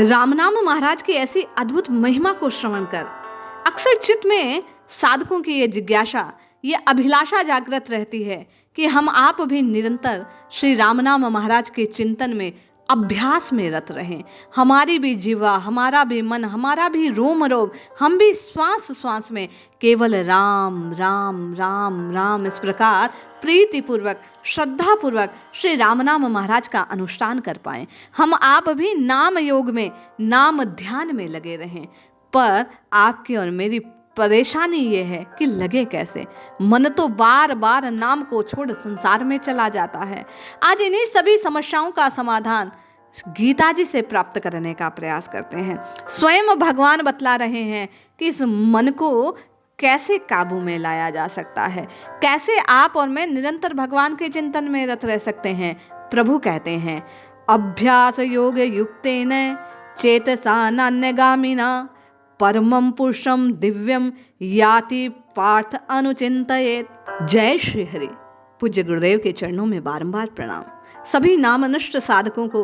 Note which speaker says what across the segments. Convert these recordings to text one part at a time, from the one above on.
Speaker 1: रामनाम महाराज की ऐसी अद्भुत महिमा को श्रवण कर अक्सर चित्त में साधकों की ये जिज्ञासा, ये अभिलाषा जागृत रहती है कि हम आप भी निरंतर श्री रामनाम महाराज के चिंतन में, अभ्यास में रत रहें। हमारी भी जीवा, हमारा भी मन, हमारा भी रोम रोम, हम भी श्वास श्वास में केवल राम राम राम राम इस प्रकार प्रीतिपूर्वक, श्रद्धापूर्वक श्री रामनाम महाराज का अनुष्ठान कर पाएं। हम आप भी नाम योग में, नाम ध्यान में लगे रहें। पर आपकी और मेरी परेशानी ये है कि लगे कैसे। मन तो बार बार नाम को छोड़ संसार में चला जाता है। आज इन्हीं सभी समस्याओं का समाधान गीता जी से प्राप्त करने का प्रयास करते हैं। स्वयं भगवान बतला रहे हैं कि इस मन को कैसे काबू में लाया जा सकता है, कैसे आप और मैं निरंतर भगवान के चिंतन में रत रह सकते हैं। प्रभु कहते हैं, अभ्यास योग युक्तेन चेतसा नान्यगामिना परमं पुरुषम दिव्यम याति पार्थ अनुचिंतयेत। जय श्री हरि। पूज्य गुरुदेव के चरणों में बारंबार प्रणाम। सभी नामनिष्ठ साधकों को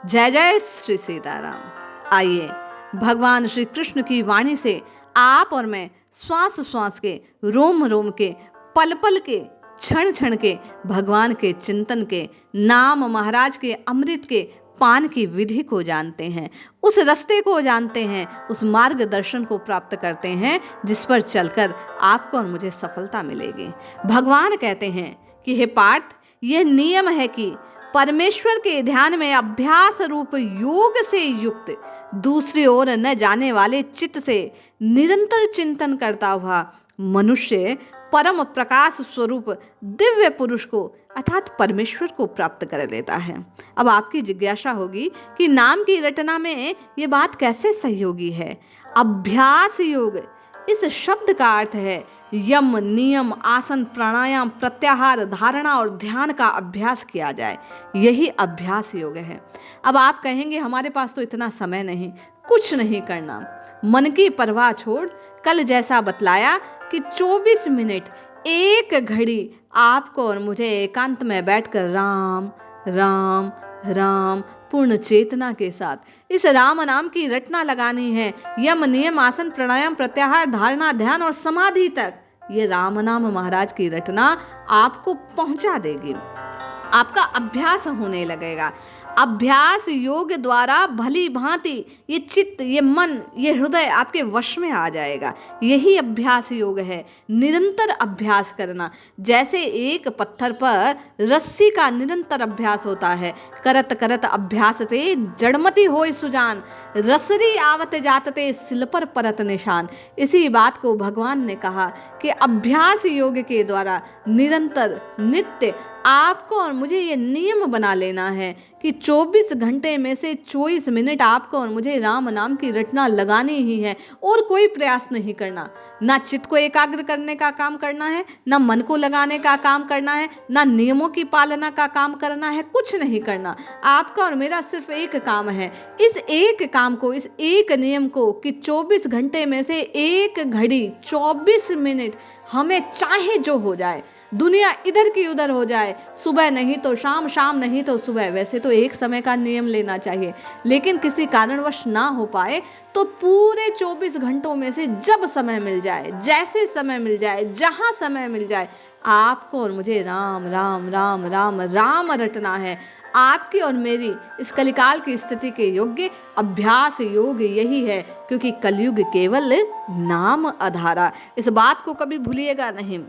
Speaker 1: जय जय श्री सीताराम। आइए भगवान श्री कृष्ण की वाणी से आप और मैं श्वास श्वास के, रोम रोम के, पल पल के, क्षण क्षण के भगवान के चिंतन के, नाम महाराज के अमृत के पान की विधि को जानते हैं, उस रास्ते को जानते हैं, उस मार्गदर्शन को प्राप्त करते हैं जिस पर चलकर आपको और मुझे सफलता मिलेगी। भगवान कहते हैं कि हे पार्थ, यह नियम है कि परमेश्वर के ध्यान में अभ्यास रूप योग से युक्त, दूसरी ओर न जाने वाले चित्त से निरंतर चिंतन करता हुआ मनुष्य परम प्रकाश स्वरूप दिव्य पुरुष को अर्थात परमेश्वर को प्राप्त कर लेता है। अब आपकी जिज्ञासा होगी कि नाम की रचना में ये बात कैसे सहयोगी है। अभ्यास योग इस शब्द का अर्थ है यम, नियम, आसन, प्राणायाम, प्रत्याहार, धारणा और ध्यान का अभ्यास किया जाए, यही अभ्यास योग है। अब आप कहेंगे हमारे पास तो इतना समय नहीं, कुछ नहीं करना, मन की परवाह छोड़, कल जैसा बतलाया कि 24 मिनट, एक घड़ी आपको और मुझे एकांत में बैठकर राम राम राम पूर्ण चेतना के साथ इस राम नाम की रटना लगानी है। यम, नियम, आसन, प्राणायाम, प्रत्याहार, धारणा, ध्यान और समाधि तक ये राम नाम महाराज की रटना आपको पहुंचा देगी। आपका अभ्यास होने लगेगा। अभ्यास योग द्वारा भली भांति ये चित्त, ये मन, ये हृदय आपके वश में आ जाएगा। यही अभ्यास योग है, निरंतर अभ्यास करना। जैसे एक पत्थर पर रस्सी का निरंतर अभ्यास होता है, करत करत अभ्यास से जड़मति होय सुजान, रसरी आवत जातते सिल पर परत निशान। इसी बात को भगवान ने कहा कि अभ्यास योग के द्वारा निरंतर नित्य आपको और मुझे ये नियम बना लेना है कि 24 घंटे में से 24 मिनट आपको और मुझे राम नाम की रटना लगानी ही है और कोई प्रयास नहीं करना। ना चित्त को एकाग्र करने का काम करना है, ना मन को लगाने का काम करना है, ना नियमों की पालना का काम करना है, कुछ नहीं करना। आपका और मेरा सिर्फ एक काम है, इस एक काम को, इस एक नियम को कि 24 घंटे में से एक घड़ी 24 मिनट हमें चाहे जो हो जाए, दुनिया इधर की उधर हो जाए, सुबह नहीं तो शाम, शाम नहीं तो सुबह, वैसे तो एक समय का नियम लेना चाहिए, लेकिन किसी कारणवश ना हो पाए तो पूरे 24 घंटों में से जब समय मिल जाए, जैसे समय मिल जाए, जहाँ समय मिल जाए, आपको और मुझे राम राम राम राम राम रटना है। आपकी और मेरी इस कलिकाल की स्थिति के योग्य अभ्यास योग यही है, क्योंकि कलयुग केवल नाम आधारा। इस बात को कभी भूलिएगा नहीं।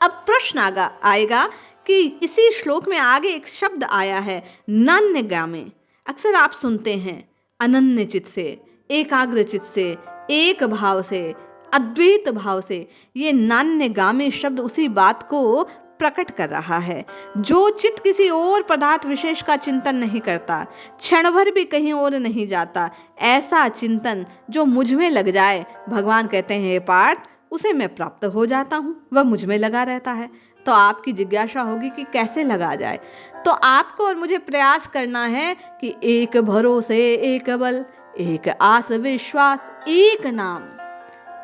Speaker 1: अब प्रश्न आएगा कि इसी श्लोक में आगे एक शब्द आया है नान्यगामी। अक्सर आप सुनते हैं अनन्य चित्त से, एकाग्र चित्त से, एक भाव से, अद्वैत भाव से। ये नान्यगामी शब्द उसी बात को प्रकट कर रहा है। जो चित्त किसी और पदार्थ विशेष का चिंतन नहीं करता, क्षण भर भी कहीं और नहीं जाता, ऐसा चिंतन जो मुझ में लग जाए, भगवान कहते हैं हे पार्थ, उसे मैं प्राप्त हो जाता हूँ, वह मुझ में लगा रहता है। तो आपकी जिज्ञासा होगी कि कैसे लगा जाए। तो आपको और मुझे प्रयास करना है कि एक भरोसे, एक बल, एक आस विश्वास, एक नाम,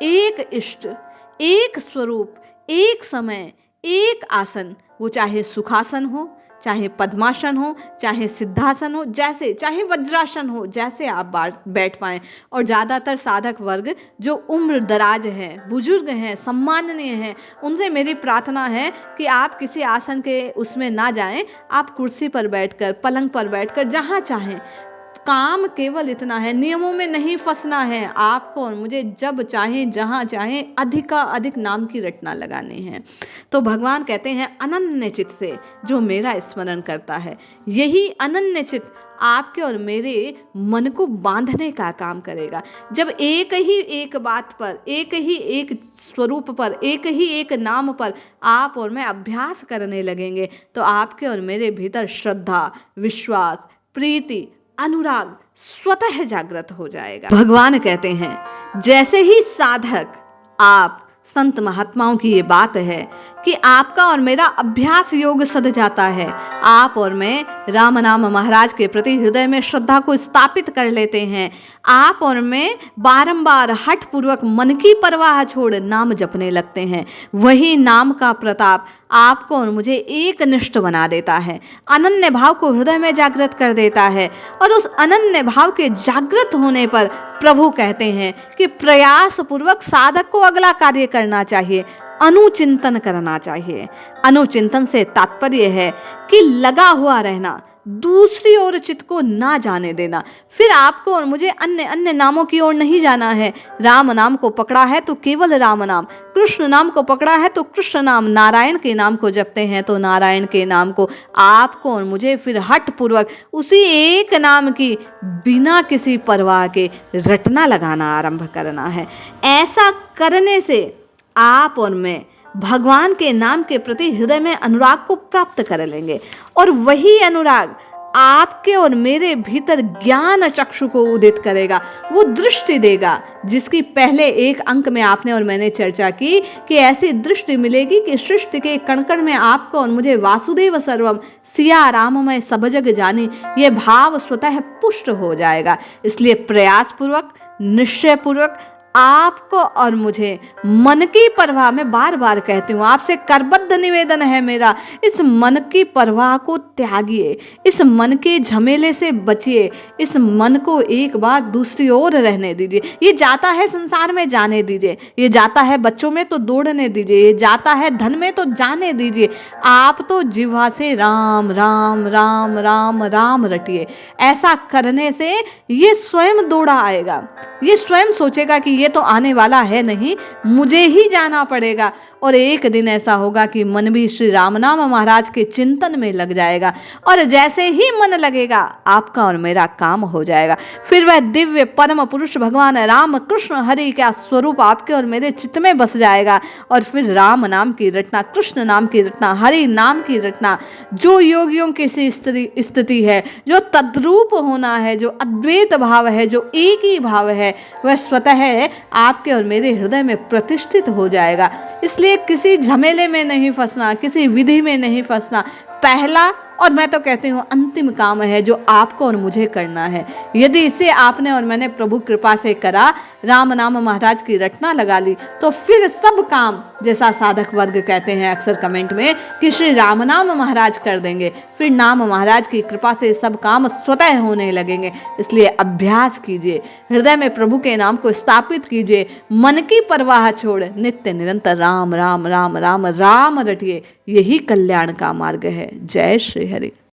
Speaker 1: एक इष्ट, एक स्वरूप, एक समय, एक आसन, वो चाहे सुखासन हो, चाहे पद्मासन हो, चाहे सिद्धासन हो, जैसे चाहे वज्रासन हो, जैसे आप बैठ पाएं। और ज़्यादातर साधक वर्ग जो उम्र दराज हैं, बुजुर्ग हैं, सम्माननीय हैं, उनसे मेरी प्रार्थना है कि आप किसी आसन के उसमें ना जाएं, आप कुर्सी पर बैठकर, पलंग पर बैठकर, जहाँ चाहें। काम केवल इतना है, नियमों में नहीं फंसना है आपको और मुझे। जब चाहें, जहाँ चाहें, अधिक नाम की रटना लगानी है। तो भगवान कहते हैं अनन्य चित्त से जो मेरा स्मरण करता है, यही अनन्य चित्त आपके और मेरे मन को बांधने का काम करेगा। जब एक ही एक बात पर, एक ही एक स्वरूप पर, एक ही एक नाम पर आप और मैं अभ्यास करने लगेंगे, तो आपके और मेरे भीतर श्रद्धा, विश्वास, प्रीति, अनुराग स्वतः जागृत हो जाएगा। भगवान कहते हैं जैसे ही साधक, आप संत महात्माओं की ये बात है कि आपका और मेरा अभ्यास योग सध जाता है, आप और मैं राम नाम महाराज के प्रति हृदय में श्रद्धा को स्थापित कर लेते हैं, आप और मैं बारंबार हठ पूर्वक मन की परवाह छोड़ नाम जपने लगते हैं, वही नाम का प्रताप आपको और मुझे एक निष्ठ बना देता है, अनन्य भाव को हृदय में जागृत कर देता है। और उस अनन्य भाव के जागृत होने पर प्रभु कहते हैं कि प्रयास पूर्वक साधक को अगला कार्य करना चाहिए, अनुचिंतन करना चाहिए। अनुचिंतन से तात्पर्य है कि लगा हुआ रहना, दूसरी ओर चित्त को ना जाने देना। फिर आपको और मुझे अन्य नामों की ओर नहीं जाना है। राम नाम को पकड़ा है तो केवल राम नाम, कृष्ण नाम को पकड़ा है तो कृष्ण नाम, नारायण के नाम को जपते हैं तो नारायण के नाम को। आपको और मुझे फिर हठ पूर्वक उसी एक नाम की बिना किसी परवाह के रटना लगाना आरंभ करना है। ऐसा करने से आप और मैं भगवान के नाम के प्रति हृदय में अनुराग को प्राप्त कर लेंगे, और वही अनुराग आपके और मेरे भीतर ज्ञान चक्षु को उदित करेगा, वो दृष्टि देगा जिसकी पहले एक अंक में आपने और मैंने चर्चा की कि ऐसी दृष्टि मिलेगी कि सृष्टि के कण कण में आपको और मुझे वासुदेव सर्वम, सिया राममय सब जग जानी, ये भाव स्वतः पुष्ट हो जाएगा। इसलिए प्रयास पूर्वक, निश्चय पूर्वक आपको और मुझे मन की परवाह, मैं बार बार कहती हूँ आपसे करबद्ध निवेदन है मेरा, इस मन की परवाह को त्यागिए, इस मन के झमेले से बचिए, इस मन को एक बार दूसरी ओर रहने दीजिए। ये जाता है संसार में, जाने दीजिए, ये जाता है बच्चों में तो दौड़ने दीजिए, ये जाता है धन में तो जाने दीजिए। आप तो जिह्वा से राम राम राम राम राम रटिए। ऐसा करने से ये स्वयं दौड़ा आएगा, ये स्वयं सोचेगा कि ये तो आने वाला है नहीं, मुझे ही जाना पड़ेगा। और एक दिन ऐसा होगा कि मन भी श्री राम नाम महाराज के चिंतन में लग जाएगा, और जैसे ही मन लगेगा आपका और मेरा काम हो जाएगा। फिर वह दिव्य परम पुरुष भगवान राम कृष्ण हरि का स्वरूप आपके और मेरे चित्त में बस जाएगा, और फिर राम नाम की रटना, कृष्ण नाम की रटना, हरि नाम की रटना, जो योगियों की स्थिति है, जो तद्रूप होना है, जो अद्वैत भाव है, जो एक ही भाव है, वह स्वतः आपके और मेरे हृदय में प्रतिष्ठित हो जाएगा। इसलिए किसी झमेले में नहीं फंसना, किसी विधि में नहीं फंसना। पहला और मैं तो कहती हूँ अंतिम काम है जो आपको और मुझे करना है। यदि इसे आपने और मैंने प्रभु कृपा से करा, राम नाम महाराज की रटना लगा ली, तो फिर सब काम, जैसा साधक वर्ग कहते हैं अक्सर कमेंट में कि श्री राम नाम महाराज कर देंगे, फिर नाम महाराज की कृपा से सब काम स्वतः होने लगेंगे। इसलिए अभ्यास कीजिए, हृदय में प्रभु के नाम को स्थापित कीजिए, मन की परवाह छोड़ नित्य निरंतर राम राम राम राम राम रटिए। यही कल्याण का मार्ग है। जय श्री हरि।